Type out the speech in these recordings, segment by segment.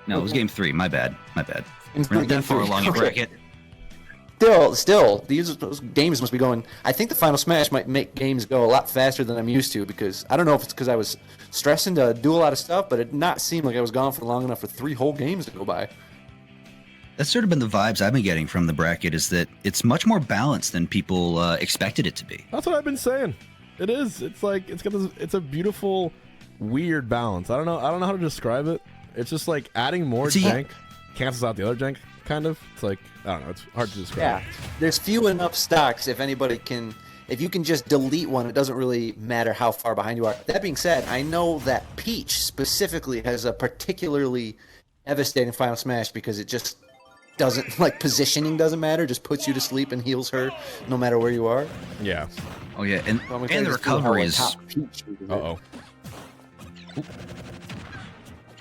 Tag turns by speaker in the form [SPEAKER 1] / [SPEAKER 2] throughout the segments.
[SPEAKER 1] No, it was game 3. My bad. We're not
[SPEAKER 2] Game
[SPEAKER 1] that far
[SPEAKER 2] three.
[SPEAKER 1] along in
[SPEAKER 2] Okay.
[SPEAKER 1] bracket.
[SPEAKER 2] Still, those games must be going. I think the Final Smash might make games go a lot faster than I'm used to because I don't know if it's because I was stressing to do a lot of stuff, but it did not seem like I was gone for long enough for 3 whole games to go by.
[SPEAKER 1] That's sort of been the vibes I've been getting from the bracket, is that it's much more balanced than people expected it to be.
[SPEAKER 3] That's what I've been saying. It is. It's like it's a beautiful, weird balance. I don't know how to describe it. It's just like adding more jank cancels out the other jank, kind of. It's like, I don't know. It's hard to describe.
[SPEAKER 2] Yeah, there's few enough stocks if you can just delete one, it doesn't really matter how far behind you are. That being said, I know that Peach specifically has a particularly devastating Final Smash because it just doesn't, like, positioning doesn't matter, just puts you to sleep and heals her no matter where you are.
[SPEAKER 3] Yeah.
[SPEAKER 1] Oh yeah, and
[SPEAKER 2] So
[SPEAKER 1] the recovery is.
[SPEAKER 3] Uh-oh.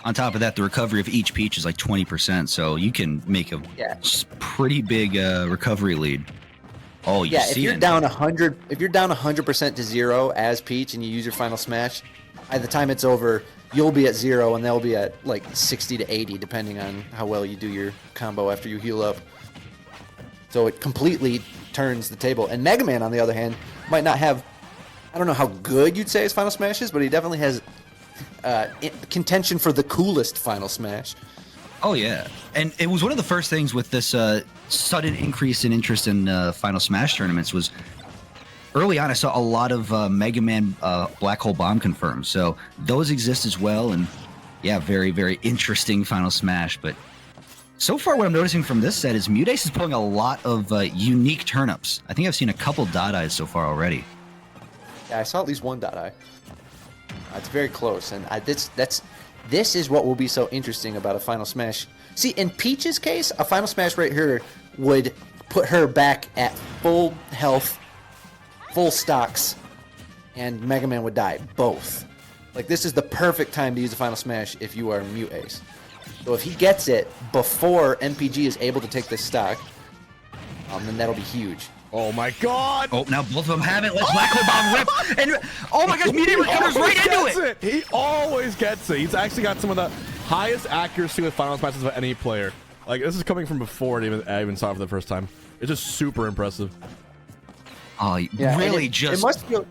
[SPEAKER 1] On top of that, the recovery of each peach is like 20%, so you can make a pretty big recovery lead. Oh, you see
[SPEAKER 2] if you're down 100% to 0 as Peach and you use your Final Smash, by the time it's over, you'll be at 0 and they'll be at like 60 to 80 depending on how well you do your combo after you heal up. So it completely turns the table. And Mega Man, on the other hand, might not have, I don't know how good you'd say his Final Smash is, but he definitely has contention for the coolest Final Smash.
[SPEAKER 1] Oh yeah, and it was one of the first things with this sudden increase in interest in Final Smash tournaments was early on I saw a lot of Mega Man Black Hole Bomb confirmed, so those exist as well, and yeah, very, very interesting Final Smash. But so far what I'm noticing from this set is MuteAce is pulling a lot of unique turnips. I think I've seen a couple dot eyes so far already.
[SPEAKER 2] Yeah, I saw at least one dot eye. It's very close, and this is what will be so interesting about a Final Smash. See, in Peach's case, a Final Smash right here would put her back at full health, full stocks, and Mega Man would die, both. Like, this is the perfect time to use a Final Smash if you are MuteAce. So if he gets it before MPG is able to take this stock, then that'll be huge.
[SPEAKER 3] Oh my god!
[SPEAKER 1] Oh, now both of them have it. Let's Black Hole Bomb rip. And oh my gosh, MuteAce recovers right into it.
[SPEAKER 3] He always gets it. He's actually got some of the highest accuracy with Final Smashes of any player. Like, this is coming from before I even saw it for the first time. It's just super impressive.
[SPEAKER 1] Oh,
[SPEAKER 2] Yeah,
[SPEAKER 1] really?
[SPEAKER 2] It must feel.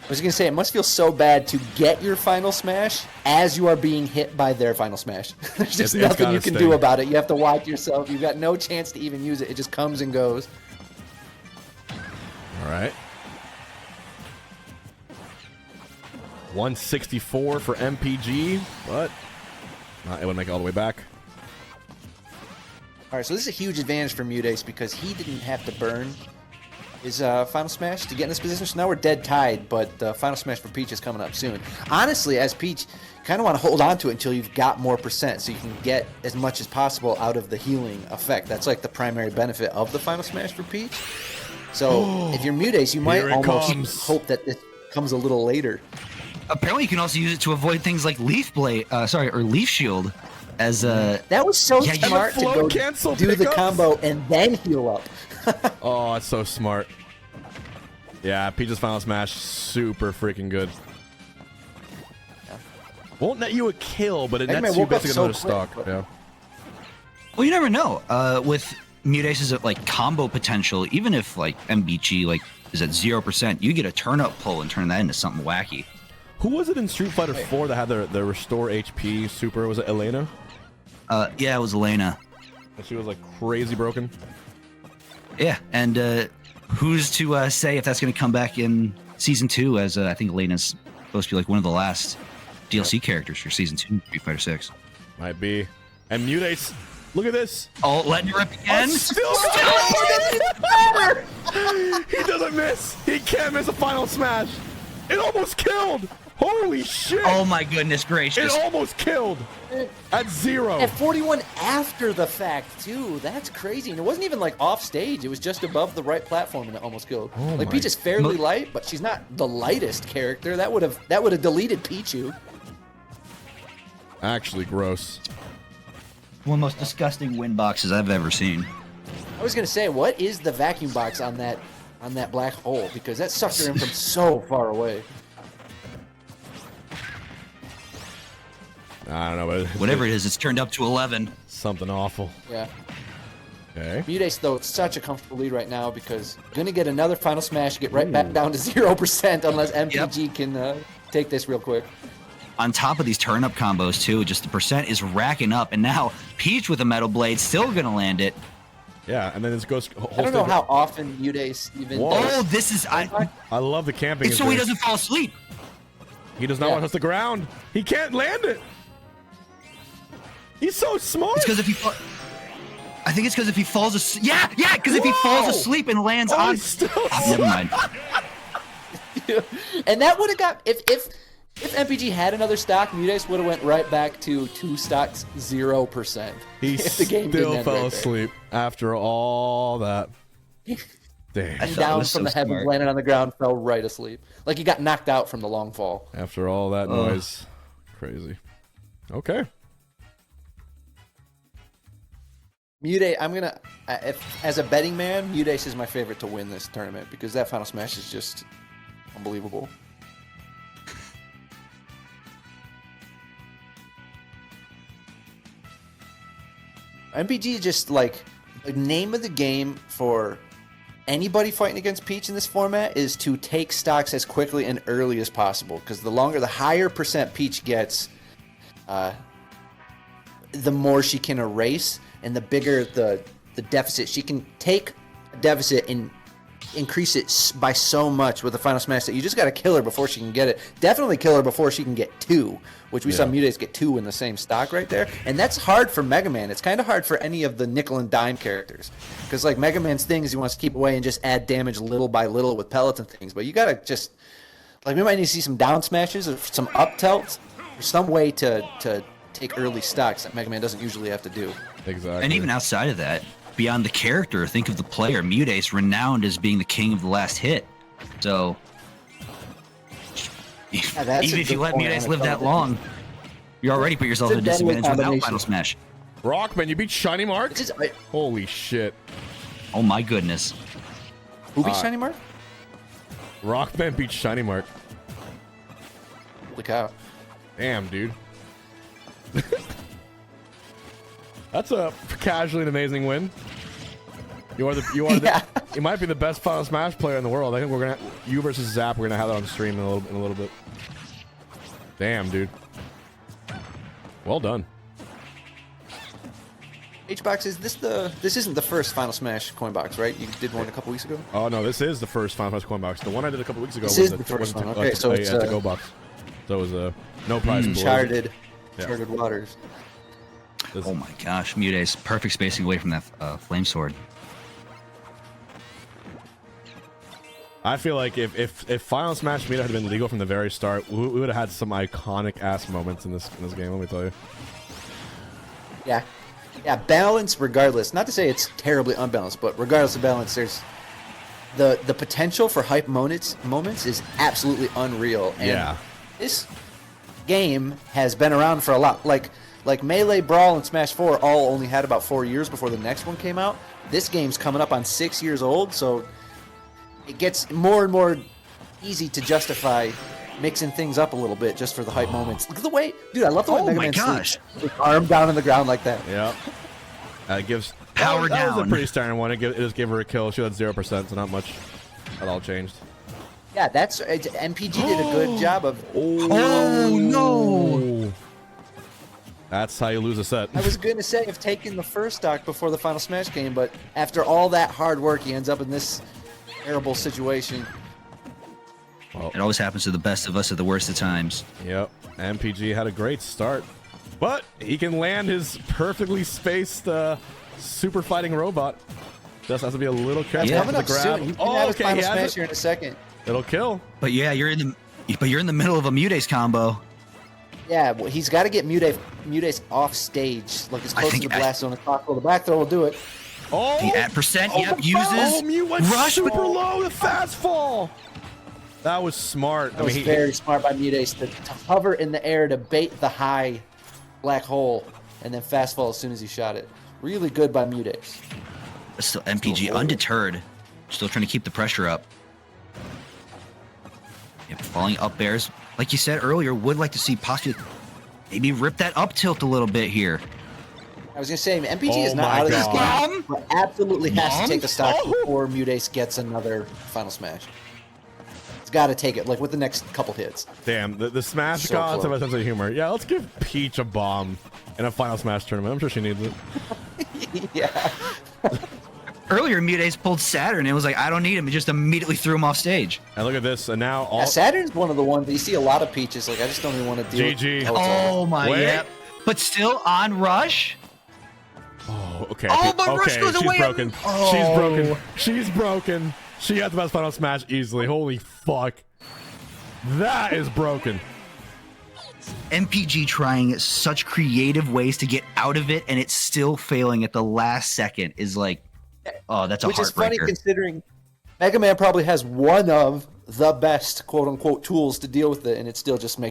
[SPEAKER 2] I was gonna say, it must feel so bad to get your Final Smash as you are being hit by their Final Smash. There's just
[SPEAKER 3] It's
[SPEAKER 2] nothing
[SPEAKER 3] gotta
[SPEAKER 2] you can
[SPEAKER 3] sting.
[SPEAKER 2] do about it. You have to watch yourself. You've got no chance to even use it. It just comes and goes.
[SPEAKER 3] All right. 164 for MPG, but not able to make it all the way back.
[SPEAKER 2] All right, so this is a huge advantage for MuteAce because he didn't have to burn his Final Smash to get in this position. So now we're dead tied, but the Final Smash for Peach is coming up soon. Honestly, as Peach, you kind of want to hold on to it until you've got more percent so you can get as much as possible out of the healing effect. That's like the primary benefit of the Final Smash for Peach. So if you're MuteAce, you might almost hope that this comes a little later.
[SPEAKER 1] Apparently, you can also use it to avoid things like Leaf Blade, or Leaf Shield, as
[SPEAKER 2] That was so smart to go
[SPEAKER 3] cancel
[SPEAKER 2] do the
[SPEAKER 3] pickups?
[SPEAKER 2] combo and then heal up.
[SPEAKER 3] Oh, that's so smart. Yeah, Peach's Final Smash, super freaking good. Won't net you a kill, but it
[SPEAKER 2] Mega
[SPEAKER 3] nets
[SPEAKER 2] Man
[SPEAKER 3] you
[SPEAKER 2] woke up
[SPEAKER 3] basically
[SPEAKER 2] so
[SPEAKER 3] another
[SPEAKER 2] quick,
[SPEAKER 3] stock.
[SPEAKER 2] but-
[SPEAKER 3] Yeah.
[SPEAKER 1] Well, you never know. With MuteAce's like combo potential, even if like MBG like is at 0%, you get a turn up pull and turn that into something wacky.
[SPEAKER 3] Who was it in Street Fighter 4 that had the restore HP super? Was it Elena?
[SPEAKER 1] Yeah, it was Elena.
[SPEAKER 3] And she was like crazy broken.
[SPEAKER 1] Yeah, and who's to say if that's going to come back in Season 2, as I think Elena's supposed to be like one of the last DLC characters for Season 2, Street Fighter 6.
[SPEAKER 3] Might be. And MuteAce, look at this.
[SPEAKER 1] Oh, letting you rip again?
[SPEAKER 3] Still He doesn't miss. He can't miss a Final Smash. It almost killed. Holy shit.
[SPEAKER 1] Oh my goodness gracious.
[SPEAKER 3] It almost killed. At 0.
[SPEAKER 2] At 41 after the fact, too. That's crazy. And it wasn't even like off stage. It was just above the right platform and it almost killed.
[SPEAKER 3] Oh
[SPEAKER 2] like
[SPEAKER 3] my-
[SPEAKER 2] Peach is fairly light, but she's not the lightest character. That would have deleted Pichu.
[SPEAKER 3] Actually gross.
[SPEAKER 1] One of the most disgusting win boxes I've ever seen.
[SPEAKER 2] I was gonna say, what is the vacuum box on that black hole? Because that sucked her in from so far away.
[SPEAKER 3] I don't know, but
[SPEAKER 1] Whatever it is, it's turned up to 11.
[SPEAKER 3] Something awful.
[SPEAKER 2] Yeah.
[SPEAKER 3] Okay.
[SPEAKER 2] MuteAce, though, it's such a comfortable lead right now because gonna get another final smash, get right back down to 0% unless MPG can take this real quick.
[SPEAKER 1] On top of these turn-up combos, too, just the percent is racking up. And now Peach with a Metal Blade still going to land it.
[SPEAKER 3] Yeah, and then this goes...
[SPEAKER 2] I don't know how often MuteAce even does.
[SPEAKER 1] Oh, this is... I
[SPEAKER 3] love the camping.
[SPEAKER 1] It's so he doesn't fall asleep.
[SPEAKER 3] He does not want to touch the ground. He can't land it. He's so smart.
[SPEAKER 1] It's because if he... I think it's because if he falls asleep... Yeah, because if he falls asleep and lands on... never mind.
[SPEAKER 2] And that would have got... If MPG had another stock, MuteAce would have went right back to 2 stocks, 0%.
[SPEAKER 3] He still fell asleep after all that. Damn.
[SPEAKER 2] And down from the heavens, landed on the ground, fell right asleep. Like he got knocked out from the long fall.
[SPEAKER 3] After all that noise. Crazy. Okay.
[SPEAKER 2] MuteAce, I'm going to... As a betting man, MuteAce is my favorite to win this tournament because that final smash is just unbelievable. MPG just like the name of the game for anybody fighting against Peach in this format is to take stocks as quickly and early as possible because the higher percent Peach gets, the more she can erase and the bigger the deficit. She can take a deficit and increase it by so much with the final smash that you just got to kill her before she can get it. Definitely kill her before she can get 2, which we saw MuteAce get 2 in the same stock right there. And that's hard for Mega Man. It's kind of hard for any of the nickel and dime characters because like Mega Man's thing is he wants to keep away and just add damage little by little with pellets and things. But you got to just like we might need to see some down smashes or some up tilts or some way to take early stocks that Mega Man doesn't usually have to do.
[SPEAKER 3] Exactly.
[SPEAKER 1] And even outside of that, beyond the character, think of the player. MuteAce, renowned as being the king of the last hit. So, even if you let MuteAce live that long, you already put yourself at a disadvantage without Final Smash.
[SPEAKER 3] Rockman, you beat Shiny Mark? Holy shit.
[SPEAKER 1] Oh my goodness.
[SPEAKER 2] Who beat Shiny Mark?
[SPEAKER 3] Rockman beat Shiny Mark.
[SPEAKER 2] Holy cow.
[SPEAKER 3] Damn, dude. That's a casually an amazing win. You might be the best Final Smash player in the world. I think we're gonna you versus Zap. We're gonna have that on stream in a little bit. Damn, dude. Well done.
[SPEAKER 2] Hbox, this isn't the first Final Smash Coinbox, right? You did one a couple weeks ago.
[SPEAKER 3] Oh no, this is the first Final Smash Coinbox. The one I did a couple weeks ago
[SPEAKER 2] was the first one. Okay, so it's
[SPEAKER 3] a go box. So it was a no prize pool.
[SPEAKER 2] Charted waters.
[SPEAKER 1] Oh my gosh, MuteAce, perfect spacing away from that flame sword.
[SPEAKER 3] I feel like if Final Smash Meter had been legal from the very start, we would have had some iconic ass moments in this game. Let me tell you.
[SPEAKER 2] Yeah, balance regardless. Not to say it's terribly unbalanced, but regardless of balance, there's the potential for hype moments is absolutely unreal. And this game has been around for a lot. Like Melee, Brawl, and Smash 4 all only had about 4 years before the next one came out. This game's coming up on 6 years old, so it gets more and more easy to justify mixing things up a little bit just for the hype moments. Look at the way, dude, I love the way Mega Man sleeps. With arm down on the ground like that.
[SPEAKER 3] Yeah. It gives
[SPEAKER 1] power down.
[SPEAKER 3] That was a pretty standard one. It just gave her a kill. She had 0%, so not much at all changed.
[SPEAKER 2] Yeah, that's MPG did a good job of.
[SPEAKER 1] Oh no!
[SPEAKER 3] That's how you lose a set.
[SPEAKER 2] I was going to say of taking the first stock before the Final Smash game, but after all that hard work, he ends up in this terrible situation.
[SPEAKER 1] Well, it always happens to the best of us at the worst of times.
[SPEAKER 3] Yep. MPG had a great start, but he can land his perfectly spaced super fighting robot. Just has to be a little careful
[SPEAKER 2] coming
[SPEAKER 3] with
[SPEAKER 2] up
[SPEAKER 3] the grab.
[SPEAKER 2] soon. He can have his Final Smash here in a second.
[SPEAKER 3] It'll kill.
[SPEAKER 1] But yeah, you're in the middle of a MuteAce combo.
[SPEAKER 2] Yeah, well, he's got to get MuteAce off stage, like as close to the blast zone as possible. The back throw will do it.
[SPEAKER 3] Oh,
[SPEAKER 1] the at percent, uses.
[SPEAKER 3] Oh, Mew went
[SPEAKER 1] rush
[SPEAKER 3] super low, the fast fall. That was smart.
[SPEAKER 2] That was very smart by MuteAce to hover in the air to bait the high black hole and then fast fall as soon as he shot it. Really good by MuteAce.
[SPEAKER 1] Still MPG undeterred, still trying to keep the pressure up. Falling up airs, like you said earlier, would like to see possibly maybe rip that up tilt a little bit here.
[SPEAKER 2] I was gonna say MPG is
[SPEAKER 3] Oh
[SPEAKER 2] not
[SPEAKER 3] my
[SPEAKER 2] out of this
[SPEAKER 3] God.
[SPEAKER 2] game, but absolutely has
[SPEAKER 1] Mom?
[SPEAKER 2] to take the stock
[SPEAKER 3] Oh.
[SPEAKER 2] before MuteAce gets another Final Smash. It's got to take it, like with the next couple hits.
[SPEAKER 3] Damn, the Smash
[SPEAKER 2] So
[SPEAKER 3] gods have
[SPEAKER 2] close.
[SPEAKER 3] a sense of humor. Yeah, let's give Peach a bomb in a Final Smash tournament. I'm sure she needs it.
[SPEAKER 2] Yeah.
[SPEAKER 1] Earlier, MuteAce pulled Saturn. It was like, I don't need him. It just immediately threw him off stage.
[SPEAKER 3] And look at this. And now all.
[SPEAKER 2] Yeah, Saturn's one of the ones that you see a lot of Peaches. Like I just don't even want to deal.
[SPEAKER 3] GG.
[SPEAKER 2] With how it's
[SPEAKER 1] Oh
[SPEAKER 2] over.
[SPEAKER 1] my,
[SPEAKER 3] Wait.
[SPEAKER 1] yeah. But still on Rush.
[SPEAKER 3] Oh, okay.
[SPEAKER 1] Oh, but
[SPEAKER 3] okay,
[SPEAKER 1] Rush goes
[SPEAKER 3] she's
[SPEAKER 1] away.
[SPEAKER 3] broken.
[SPEAKER 1] Oh.
[SPEAKER 3] She's broken. She's broken. She has the best Final Smash easily. Holy fuck. That is broken.
[SPEAKER 1] MPG trying such creative ways to get out of it, and it's still failing at the last second is like, oh, that's a
[SPEAKER 2] Which is funny
[SPEAKER 1] heartbreaker.
[SPEAKER 2] considering Mega Man probably has one of the best quote unquote tools to deal with it, and it still just makes